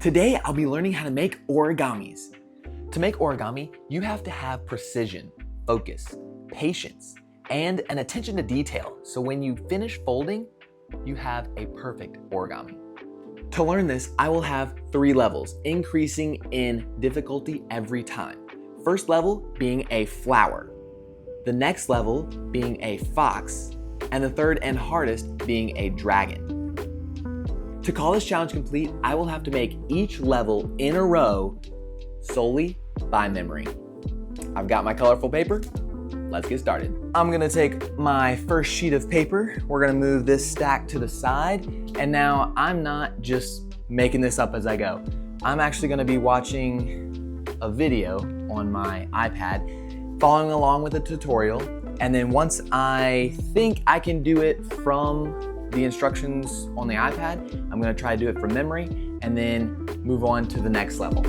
Today, I'll be learning how to make origamis. To make origami, you have to have precision, focus, patience, and an attention to detail. So when you finish folding, you have a perfect origami. To learn this, I will have 3 levels, increasing in difficulty every time. First level being a flower, the next level being a fox, and the third and hardest being a dragon. To call this challenge complete, I will have to make each level in a row solely by memory. I've got my colorful paper. Let's get started. I'm gonna take my first sheet of paper. We're gonna move this stack to the side. And now I'm not just making this up as I go. I'm actually gonna be watching a video on my iPad, following along with a tutorial. And then once I think I can do it from the instructions on the iPad, I'm gonna try to do it from memory and then move on to the next level.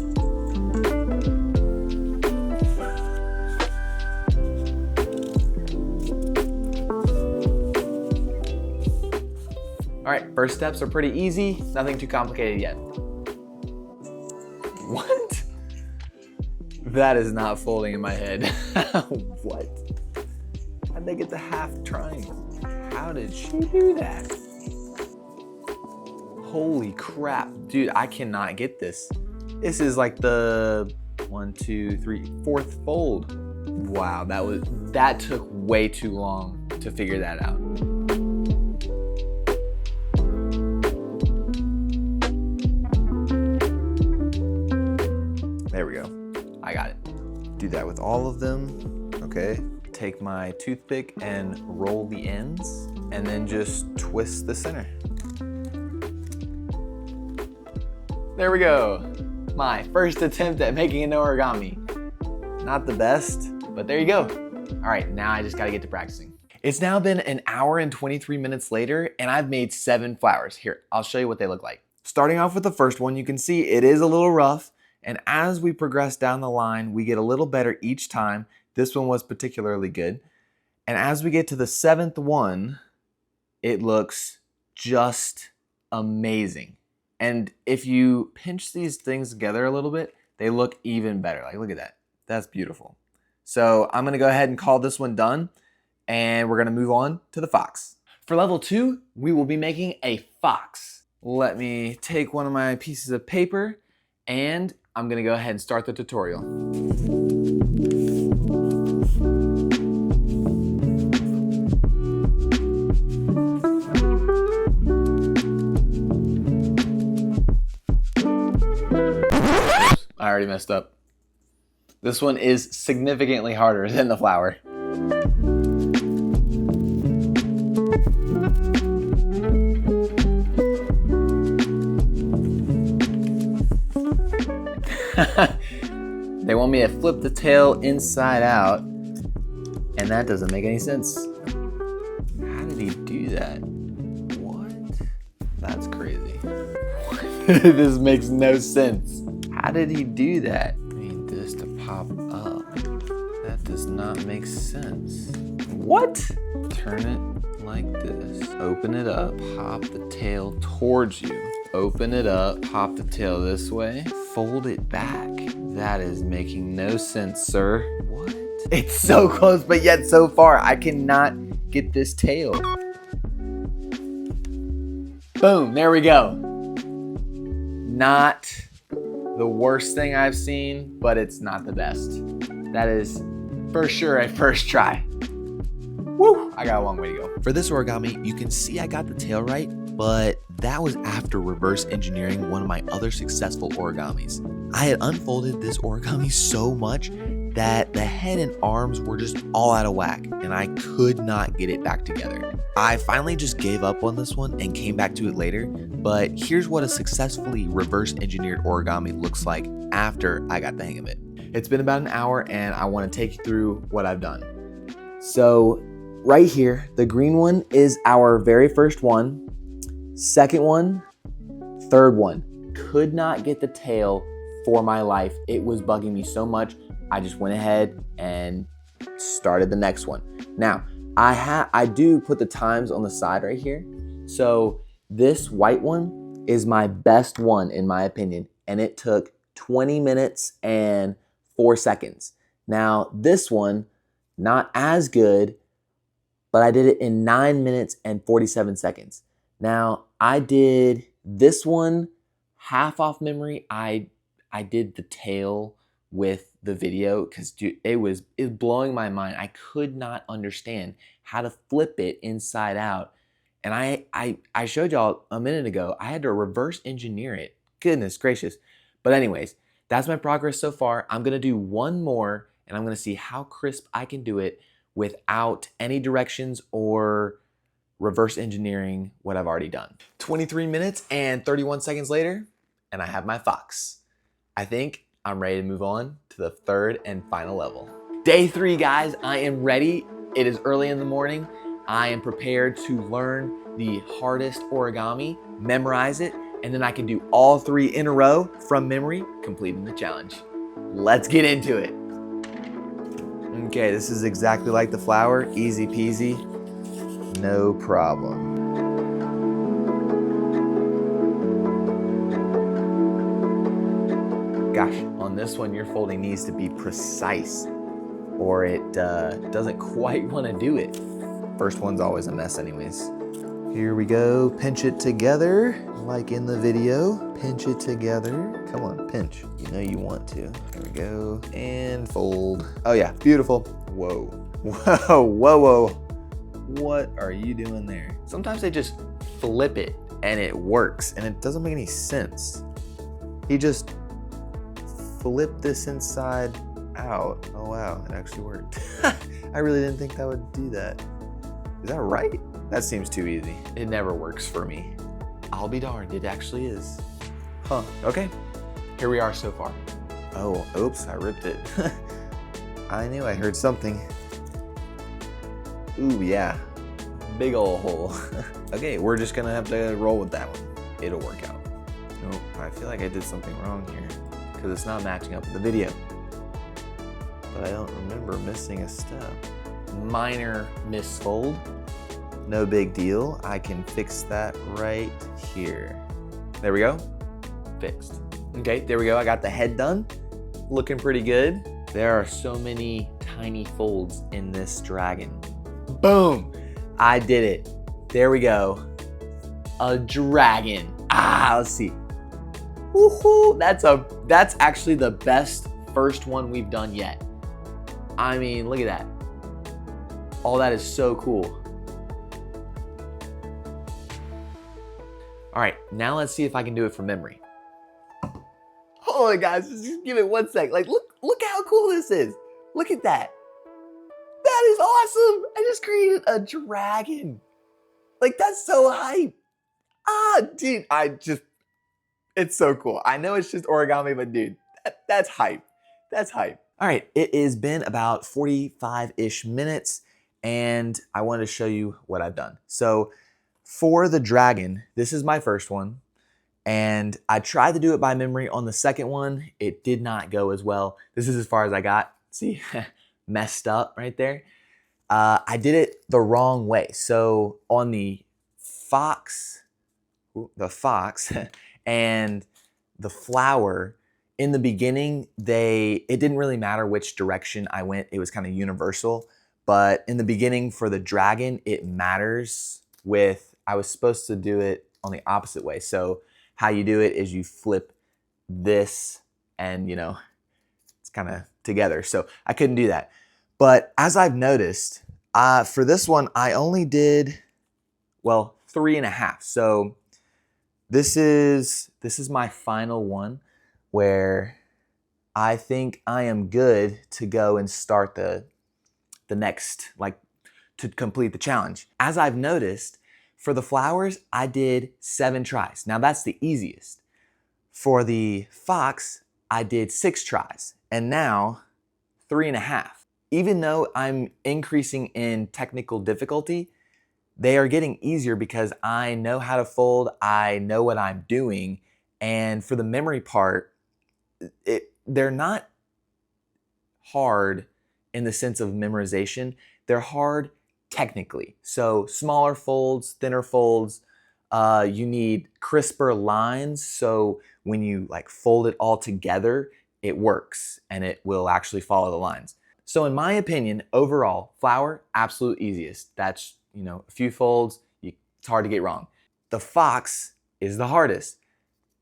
All right, first steps are pretty easy, nothing too complicated yet. What? That is not folding in my head. What? How'd they get the half triangle? How did she do that? Holy crap, dude, I cannot get this. This is like the 1, 2, 3, 4th fold. Wow, that took way too long to figure that out. There we go, I got it. Do that with all of them, okay. Take my toothpick and roll the ends and then just twist the center. There we go. My first attempt at making an origami. Not the best, but there you go. All right, now I just gotta get to practicing. It's now been an hour and 23 minutes later and I've made 7 flowers. Here, I'll show you what they look like. Starting off with the first one, you can see it is a little rough, and as we progress down the line, we get a little better each time. This one was particularly good. And as we get to the 7th one, it looks just amazing. And if you pinch these things together a little bit, they look even better. Like, look at that. That's beautiful. So I'm gonna go ahead and call this one done, and we're gonna move on to the fox. For level 2, we will be making a fox. Let me take one of my pieces of paper, and I'm gonna go ahead and start the tutorial. I already messed up. This one is significantly harder than the flower. They want me to flip the tail inside out, and that doesn't make any sense. How did he do that? What? That's crazy. This makes no sense. How did he do that? I need this to pop up. That does not make sense. What? Turn it like this. Open it up, pop the tail towards you. Open it up, pop the tail this way, fold it back. That is making no sense, sir. What? It's so close, but yet so far. I cannot get this tail. Boom, there we go. Not the worst thing I've seen, but it's not the best. That is for sure a first try. Woo, I got a long way to go. For this origami, you can see I got the tail right, but that was after reverse engineering one of my other successful origamis. I had unfolded this origami so much that the head and arms were just all out of whack, and I could not get it back together. I finally just gave up on this one and came back to it later, but here's what a successfully reverse engineered origami looks like after I got the hang of it. It's been about an hour and I want to take you through what I've done. So right here, the green one is our very first one, second one, third one. Could not get the tail for my life. It was bugging me so much. I just went ahead and started the next one. Now, I do put the times on the side right here. So this white one is my best one in my opinion. and it took 20 minutes and 4 seconds. Now, this one, not as good, but I did it in 9 minutes and 47 seconds. Now, I did this one half off memory. I did the tail with the video because it was blowing my mind. I could not understand how to flip it inside out. And I showed y'all a minute ago, I had to reverse engineer it. Goodness gracious. But anyways, that's my progress so far. I'm gonna do one more and I'm gonna see how crisp I can do it without any directions or reverse engineering what I've already done. 23 minutes and 31 seconds later, and I have my fox. I think I'm ready to move on to the third and final level. Day 3, guys, I am ready. It is early in the morning. I am prepared to learn the hardest origami, memorize it, and then I can do all 3 in a row from memory, completing the challenge. Let's get into it. Okay, this is exactly like the flower, easy peasy, no problem. Gosh, on this one, your folding needs to be precise or it doesn't quite want to do it. First one's always a mess anyways. Here we go, pinch it together, like in the video. Pinch it together. Come on, pinch. You know you want to. Here we go, and fold. Oh yeah, beautiful. Whoa, whoa, whoa, whoa. What are you doing there? Sometimes they just flip it and it works and it doesn't make any sense. He just flipped this inside out. Oh wow, it actually worked. I really didn't think that would do that. Is that right? That seems too easy. It never works for me. I'll be darned, it actually is. Huh, okay. Here we are so far. Oh, oops, I ripped it. I knew I heard something. Ooh, yeah. Big ol' hole. Okay, we're just gonna have to roll with that one. It'll work out. Nope, I feel like I did something wrong here because it's not matching up with the video. But I don't remember missing a step. Minor misfold. No big deal. I can fix that right here. There we go. Fixed. Okay, there we go. I got the head done. Looking pretty good. There are so many tiny folds in this dragon. Boom! I did it. There we go. A dragon. Let's see. Woohoo! That's actually the best first one we've done yet. I mean, look at that. All that is so cool. All right, now let's see if I can do it from memory. Hold on, guys, just give it 1 sec. Like, look how cool this is. Look at that. That is awesome. I just created a dragon. Like, that's so hype. Dude, it's so cool. I know it's just origami, but dude, that's hype. That's hype. All right, it has been about 45-ish minutes, and I wanted to show you what I've done. So for the dragon, this is my first one, and I tried to do it by memory on the second one. It did not go as well. This is as far as I got. See, messed up right there. I did it the wrong way. So on the fox and the flower, in the beginning, it didn't really matter which direction I went. It was kind of universal. But in the beginning for the dragon, it matters I was supposed to do it on the opposite way. So how you do it is you flip this and, it's kind of together. So I couldn't do that. But as I've noticed, for this one, I only did, 3.5. So this is my final one where I think I am good to go and start the next, to complete the challenge. As I've noticed, for the flowers, I did 7 tries. Now that's the easiest. For the fox, I did 6 tries, and now 3.5. Even though I'm increasing in technical difficulty, they are getting easier because I know how to fold, I know what I'm doing, and for the memory part, they're not hard in the sense of memorization. They're hard technically. So smaller folds, thinner folds, You need crisper lines, so when you like fold it all together, it works and it will actually follow the lines. So in my opinion, overall, flower, absolute easiest. That's, a few folds, it's hard to get wrong. The fox is the hardest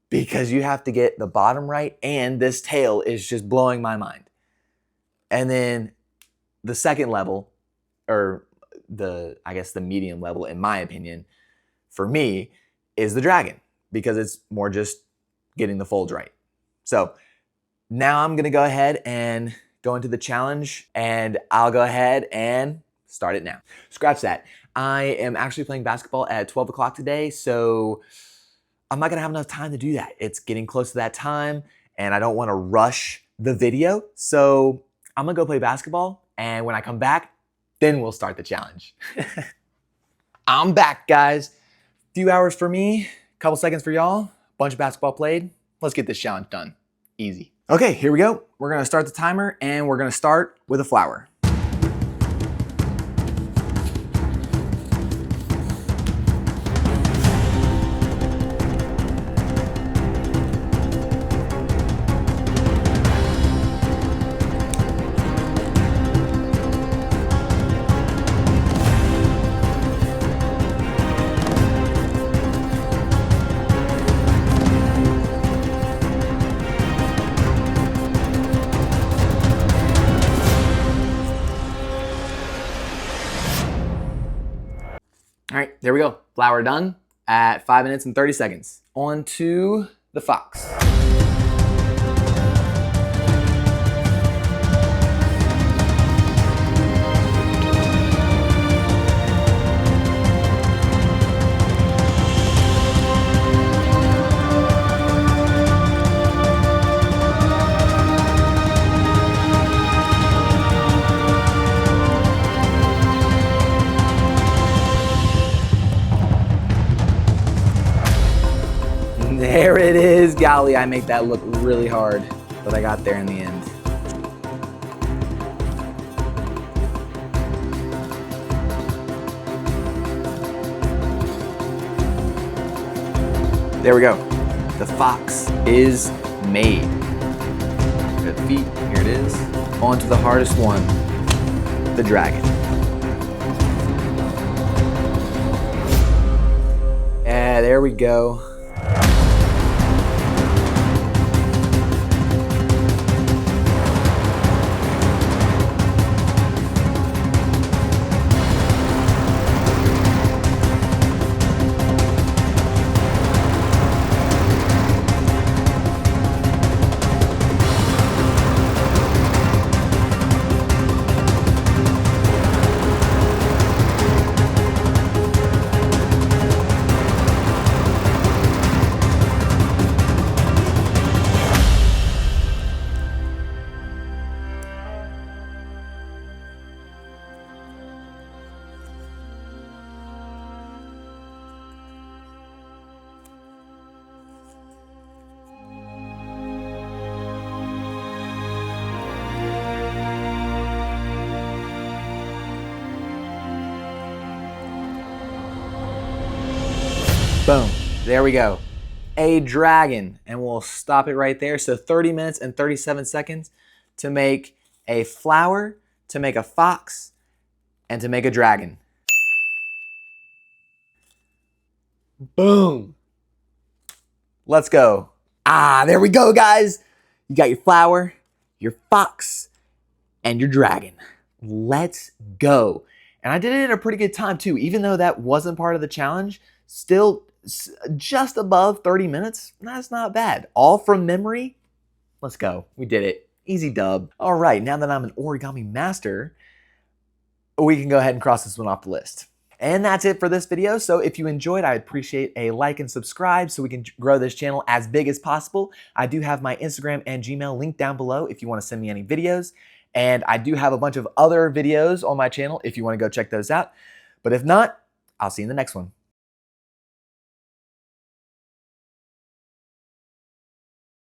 because you have to get the bottom right, and this tail is just blowing my mind. And then the second level, or I guess the medium level in my opinion, for me, is the dragon, because it's more just getting the folds right. So now I'm gonna go ahead and go into the challenge, and I'll go ahead and start it now. Scratch that. I am actually playing basketball at 12 o'clock today, so I'm not gonna have enough time to do that. It's getting close to that time, and I don't wanna rush the video, so I'm gonna go play basketball, and when I come back, then we'll start the challenge. I'm back, guys. Few hours for me, couple seconds for y'all, bunch of basketball played. Let's get this challenge done. Easy. Okay, here we go. We're gonna start the timer, and we're gonna start with a flower. All right, there we go. Flower done at 5 minutes and 30 seconds. On to the fox. There it is. Golly, I made that look really hard, but I got there in the end. There we go. The fox is made. Got the feet, here it is. On to the hardest one, the dragon. Yeah, there we go. Boom, there we go. A dragon, and we'll stop it right there. So 30 minutes and 37 seconds to make a flower, to make a fox, and to make a dragon. Boom. Let's go. There we go, guys. You got your flower, your fox, and your dragon. Let's go. And I did it in a pretty good time too. Even though that wasn't part of the challenge, still just above 30 minutes. That's not bad. All from memory. Let's go. We did it. Easy dub. All right, now that I'm an origami master, we can go ahead and cross this one off the list. And that's it for this video. So if you enjoyed, I'd appreciate a like and subscribe so we can grow this channel as big as possible. I do have my Instagram and Gmail linked down below if you want to send me any videos. And I do have a bunch of other videos on my channel if you want to go check those out. But if not, I'll see you in the next one.